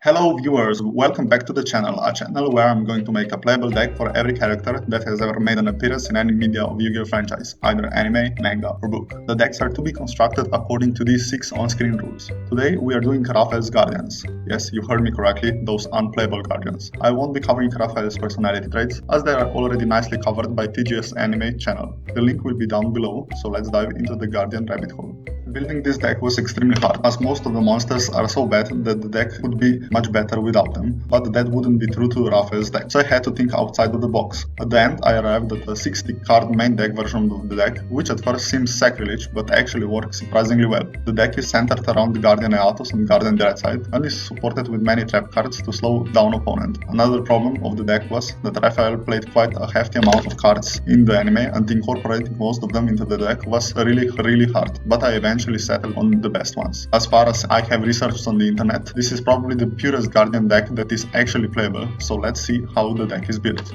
Hello viewers, welcome back to the channel, a channel where I'm going to make a playable deck for every character that has ever made an appearance in any media of Yu-Gi-Oh franchise, either anime, manga or book. The decks are to be constructed according to these 6 on-screen rules. Today we are doing Rafael's Guardians. Yes, you heard me correctly, those unplayable Guardians. I won't be covering Rafael's personality traits as they are already nicely covered by TGS Anime channel. The link will be down below, so let's dive into the Guardian rabbit hole. Building this deck was extremely hard, as most of the monsters are so bad that the deck would be much better without them, but that wouldn't be true to Rafael's deck, so I had to think outside of the box. At the end, I arrived at a 60-card main deck version of the deck, which at first seems sacrilege, but actually works surprisingly well. The deck is centered around the Guardian Atos and Guardian Dreadside, and is supported with many trap cards to slow down opponent. Another problem of the deck was that Rafael played quite a hefty amount of cards in the anime, and incorporating most of them into the deck was really hard, but I eventually settled on the best ones. As far as I have researched on the internet, this is probably the purest Guardian deck that is actually playable, so let's see how the deck is built.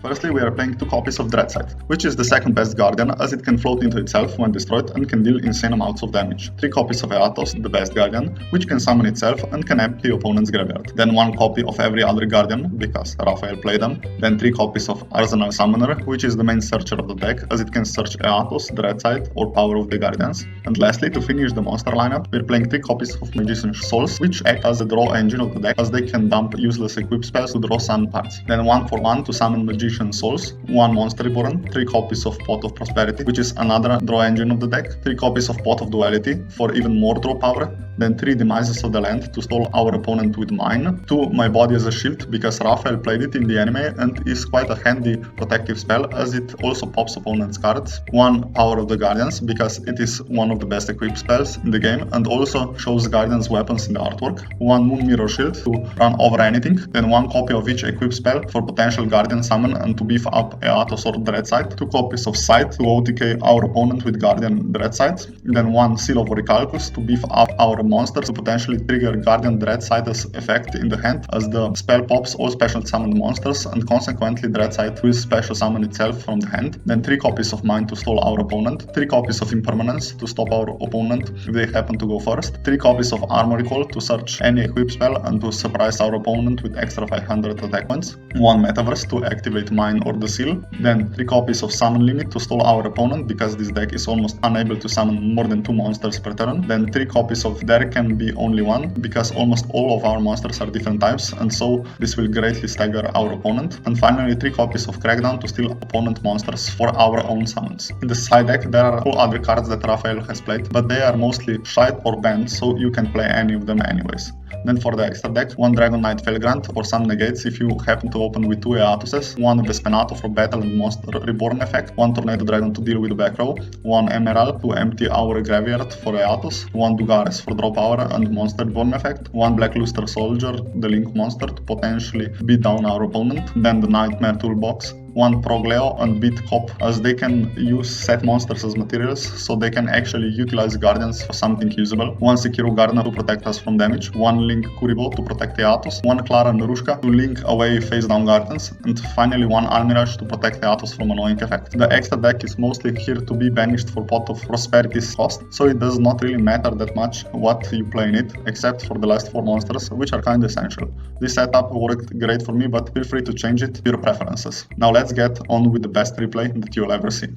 Firstly, we are playing 2 copies of Dreadside, which is the second best Guardian as it can float into itself when destroyed and can deal insane amounts of damage. 3 copies of Atos, the best Guardian, which can summon itself and can empty opponent's graveyard. Then 1 copy of every other Guardian, because Rafael played them. Then 3 copies of Arsenal Summoner, which is the main searcher of the deck as it can search Atos, Dreadside or Power of the Guardians. And lastly, to finish the monster lineup, we're playing 3 copies of Magician's Souls, which act as the draw engine of the deck as they can dump useless equip spells to draw summon parts. Then 1 for 1 to summon Magician's Souls, 1 Monster Reborn, 3 copies of Pot of Prosperity, which is another draw engine of the deck, 3 copies of Pot of Duality for even more draw power, then 3 Demises of the Land to stall our opponent with mine, 2 My Body as a Shield because Rafael played it in the anime and is quite a handy protective spell as it also pops opponent's cards, 1 Power of the Guardians because it is one of the best equipped spells in the game and also shows Guardians weapons in the artwork, 1 Moon Mirror Shield to run over anything, then 1 copy of each equipped spell for potential Guardian summon and to beef up Atos or Dreadside, 2 copies of Sight to OTK our opponent with Guardian Dreadside, then 1 Seal of Orichalcus to beef up our monsters to potentially trigger Guardian Dreadside's effect in the hand as the spell pops all special summoned monsters and consequently Dreadside will special summon itself from the hand, then 3 copies of Mine to stall our opponent, 3 copies of Impermanence to stop our opponent if they happen to go first, 3 copies of Armor Recall to search any equip spell and to surprise our opponent with extra 500 attack points, 1 Metaverse to activate Mine or the Seal, then 3 copies of Summon Limit to stall our opponent because this deck is almost unable to summon more than 2 monsters per turn, then 3 copies of There Can Be Only One because almost all of our monsters are different types and so this will greatly stagger our opponent, and finally 3 copies of Crackdown to steal opponent monsters for our own summons. In the side deck there are all other cards that Rafael has played, but they are mostly shite or banned so you can play any of them anyways. Then for the extra deck, 1 Dragon Knight Felgrant for some negates if you happen to open with 2 Eatoses, 1 Vespenato for battle and monster reborn effect, 1 Tornado Dragon to deal with back row, 1 Emerald to empty our graveyard for Eatos, 1 Dugares for draw power and monster reborn effect, 1 Black Luster Soldier, the Link monster to potentially beat down our opponent, then the Nightmare Toolbox, 1 Progleo and beat Cop as they can use set monsters as materials so they can actually utilize Guardians for something usable, 1 Sekiru Gardener to protect us from damage, 1 Link Kuribo to protect Atos, 1 Clara Narushka to link away face down Guardians, and finally 1 Almirage to protect Atos from annoying effect. The extra deck is mostly here to be banished for Pot of Prosperity's cost, so it does not really matter that much what you play in it, except for the last 4 monsters, which are kinda essential. This setup worked great for me, but feel free to change it to your preferences. Now let's get on with the best replay that you'll ever see.